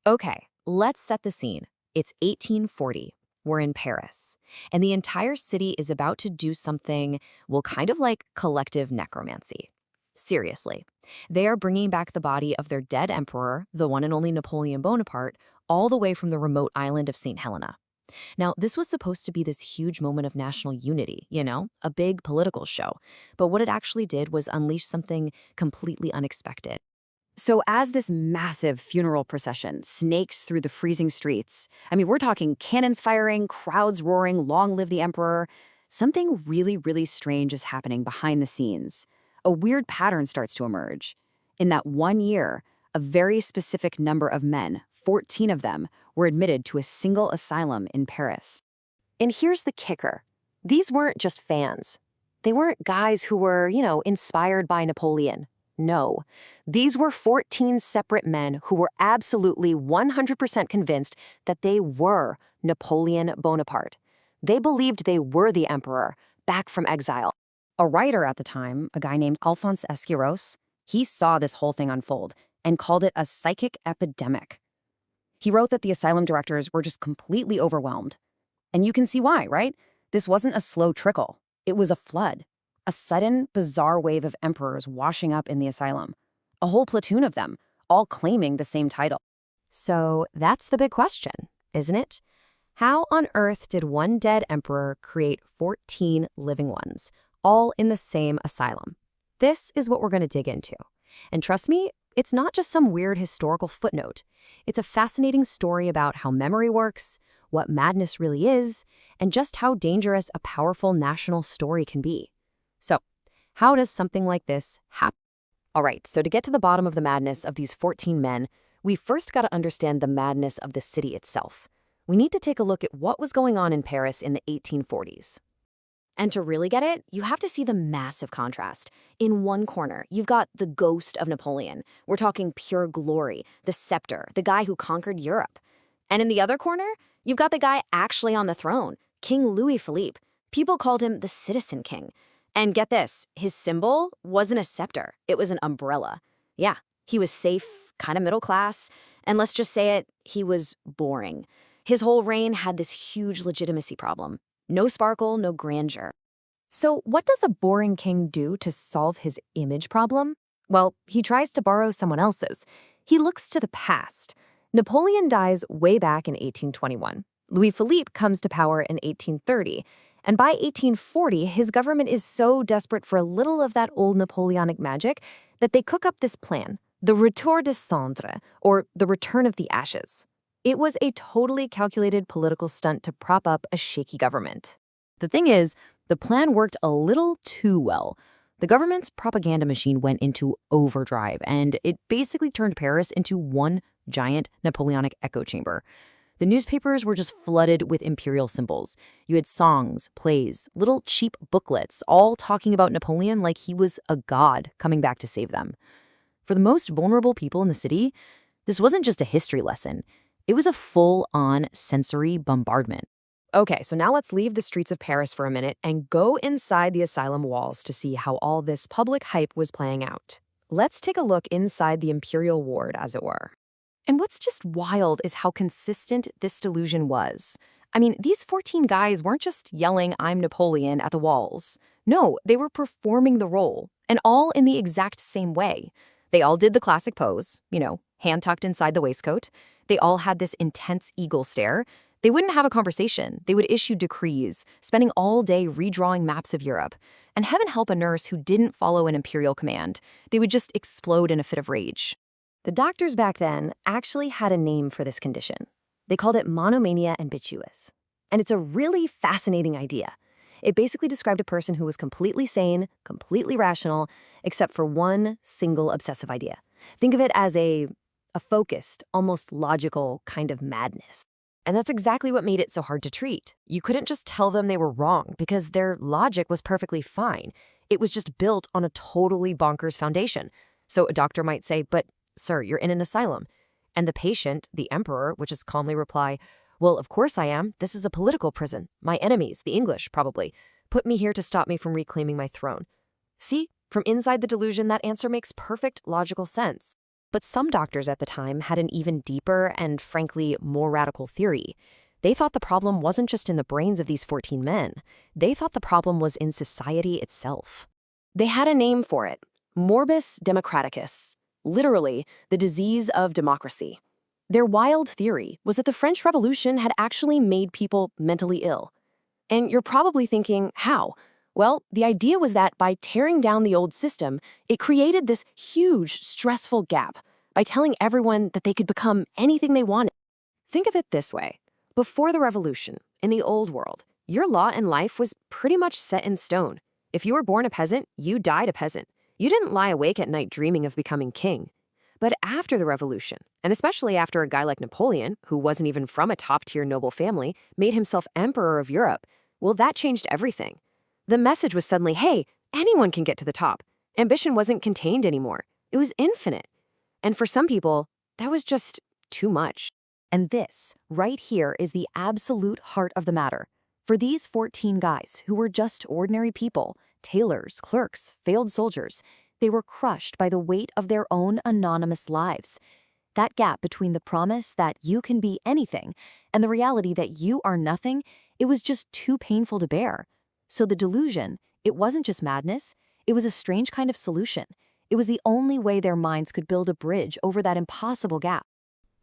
Okay, let's set the scene. It's 1840. We're in Paris, and the entire city is about to do something, well, kind of like collective necromancy. Seriously. They are bringing back the body of their dead emperor, the one and only Napoleon Bonaparte, all the way from the remote island of St. Helena. Now, this was supposed to be this huge moment of national unity, a big political show. But what it actually did was unleash something completely unexpected. So, as this massive funeral procession snakes through the freezing streets, we're talking cannons firing, crowds roaring, long live the emperor, something really, really strange is happening behind the scenes. A weird pattern starts to emerge. In that 1 year, a very specific number of men, 14 of them, were admitted to a single asylum in Paris. And here's the kicker. These weren't just fans. They weren't guys who were, inspired by Napoleon. No, these were 14 separate men who were absolutely 100% convinced that they were Napoleon Bonaparte. They believed they were the emperor, back from exile. A writer at the time, a guy named Alphonse Esquiros, he saw this whole thing unfold and called it a psychic epidemic. He wrote that the asylum directors were just completely overwhelmed. And you can see why, right? This wasn't a slow trickle. It was a flood. A sudden, bizarre wave of emperors washing up in the asylum. A whole platoon of them, all claiming the same title. So that's the big question, isn't it? How on earth did one dead emperor create 14 living ones, all in the same asylum? This is what we're going to dig into. And trust me, it's not just some weird historical footnote. It's a fascinating story about how memory works, what madness really is, and just how dangerous a powerful national story can be. So, how does something like this happen? All right, so to get to the bottom of the madness of these 14 men, we first got to understand the madness of the city itself. We need to take a look at what was going on in Paris in the 1840s. And to really get it, you have to see the massive contrast. In one corner, you've got the ghost of Napoleon. We're talking pure glory, the scepter, the guy who conquered Europe. And in the other corner, you've got the guy actually on the throne, King Louis Philippe. People called him the Citizen King. And get this, his symbol wasn't a scepter, it was an umbrella. Yeah, he was safe, kind of middle class, and let's just say it, he was boring. His whole reign had this huge legitimacy problem. No sparkle, no grandeur. So what does a boring king do to solve his image problem? Well, he tries to borrow someone else's. He looks to the past. Napoleon dies way back in 1821. Louis Philippe comes to power in 1830. And by 1840, his government is so desperate for a little of that old Napoleonic magic that they cook up this plan, the Retour des Cendres, or the Return of the Ashes. It was a totally calculated political stunt to prop up a shaky government. The thing is, the plan worked a little too well. The government's propaganda machine went into overdrive, and it basically turned Paris into one giant Napoleonic echo chamber. The newspapers were just flooded with imperial symbols. You had songs, plays, little cheap booklets, all talking about Napoleon like he was a god coming back to save them. For the most vulnerable people in the city, this wasn't just a history lesson. It was a full-on sensory bombardment. Okay, so now let's leave the streets of Paris for a minute and go inside the asylum walls to see how all this public hype was playing out. Let's take a look inside the imperial ward, as it were. And what's just wild is how consistent this delusion was. These 14 guys weren't just yelling, "I'm Napoleon," at the walls. No, they were performing the role, and all in the exact same way. They all did the classic pose, hand tucked inside the waistcoat. They all had this intense eagle stare. They wouldn't have a conversation. They would issue decrees, spending all day redrawing maps of Europe. And heaven help a nurse who didn't follow an imperial command. They would just explode in a fit of rage. The doctors back then actually had a name for this condition. They called it monomania ambiguous. And it's a really fascinating idea. It basically described a person who was completely sane, completely rational, except for one single obsessive idea. Think of it as a focused, almost logical kind of madness. And that's exactly what made it so hard to treat. You couldn't just tell them they were wrong because their logic was perfectly fine. It was just built on a totally bonkers foundation. So a doctor might say, "But sir, you're in an asylum." And the patient, the emperor, would just calmly reply, "Well, of course I am. This is a political prison. My enemies, the English, probably, put me here to stop me from reclaiming my throne." See, from inside the delusion, that answer makes perfect logical sense. But some doctors at the time had an even deeper and, frankly, more radical theory. They thought the problem wasn't just in the brains of these 14 men. They thought the problem was in society itself. They had a name for it: morbus democraticus, literally, the disease of democracy. Their wild theory was that the French Revolution had actually made people mentally ill. And you're probably thinking, how? Well, the idea was that by tearing down the old system, it created this huge, stressful gap by telling everyone that they could become anything they wanted. Think of it this way. Before the revolution, in the old world, your lot in life was pretty much set in stone. If you were born a peasant, you died a peasant. You didn't lie awake at night dreaming of becoming king. But after the revolution, and especially after a guy like Napoleon, who wasn't even from a top-tier noble family, made himself emperor of Europe, well, that changed everything. The message was suddenly, hey, anyone can get to the top. Ambition wasn't contained anymore. It was infinite. And for some people, that was just too much. And this, right here, is the absolute heart of the matter. For these 14 guys who were just ordinary people, tailors, clerks, failed soldiers, they were crushed by the weight of their own anonymous lives. That gap between the promise that you can be anything and the reality that you are nothing, it was just too painful to bear. So the delusion, it wasn't just madness, it was a strange kind of solution. It was the only way their minds could build a bridge over that impossible gap.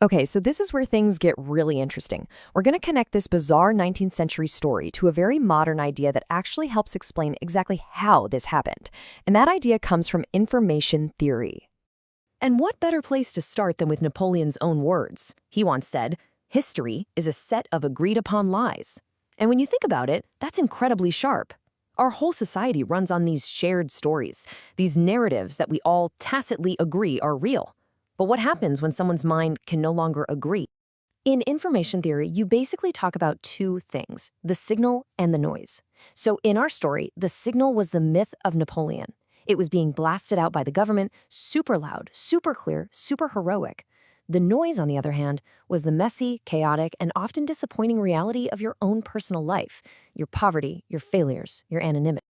Okay, so this is where things get really interesting. We're going to connect this bizarre 19th century story to a very modern idea that actually helps explain exactly how this happened. And that idea comes from information theory. And what better place to start than with Napoleon's own words? He once said, "History is a set of agreed-upon lies." And when you think about it, that's incredibly sharp. Our whole society runs on these shared stories, these narratives that we all tacitly agree are real. But what happens when someone's mind can no longer agree? In information theory, you basically talk about two things, the signal and the noise. So in our story, the signal was the myth of Napoleon. It was being blasted out by the government, super loud, super clear, super heroic. The noise, on the other hand, was the messy, chaotic, and often disappointing reality of your own personal life, your poverty, your failures, your anonymity.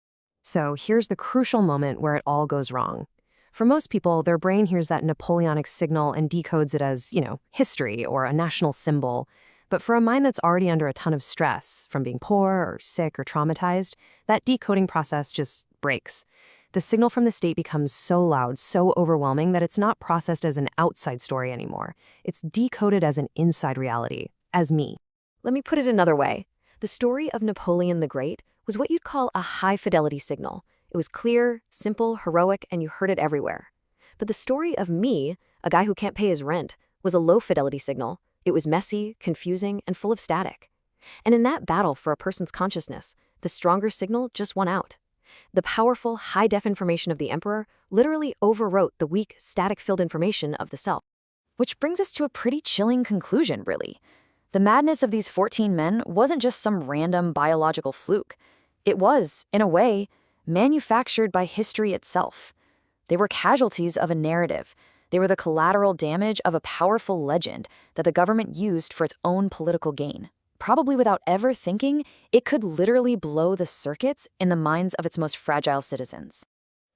So here's the crucial moment where it all goes wrong. For most people, their brain hears that Napoleonic signal and decodes it as, history or a national symbol. But for a mind that's already under a ton of stress, from being poor or sick or traumatized, that decoding process just breaks. The signal from the state becomes so loud, so overwhelming that it's not processed as an outside story anymore. It's decoded as an inside reality, as me. Let me put it another way. The story of Napoleon the Great was what you'd call a high-fidelity signal. It was clear, simple, heroic, and you heard it everywhere. But the story of me, a guy who can't pay his rent, was a low-fidelity signal. It was messy, confusing, and full of static. And in that battle for a person's consciousness, the stronger signal just won out. The powerful, high-def information of the emperor literally overwrote the weak, static-filled information of the self. Which brings us to a pretty chilling conclusion, really. The madness of these 14 men wasn't just some random biological fluke. It was, in a way, manufactured by history itself. They were casualties of a narrative. They were the collateral damage of a powerful legend that the government used for its own political gain. Probably without ever thinking, it could literally blow the circuits in the minds of its most fragile citizens.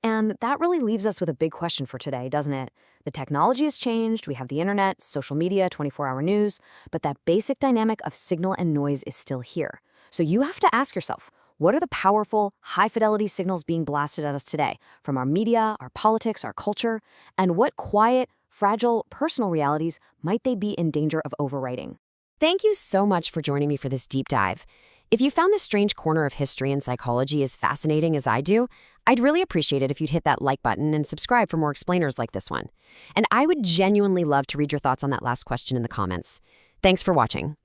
And that really leaves us with a big question for today, doesn't it? The technology has changed, we have the internet, social media, 24-hour news, but that basic dynamic of signal and noise is still here. So you have to ask yourself, what are the powerful, high-fidelity signals being blasted at us today from our media, our politics, our culture? And what quiet, fragile, personal realities might they be in danger of overwriting? Thank you so much for joining me for this deep dive. If you found this strange corner of history and psychology as fascinating as I do, I'd really appreciate it if you'd hit that like button and subscribe for more explainers like this one. And I would genuinely love to read your thoughts on that last question in the comments. Thanks for watching.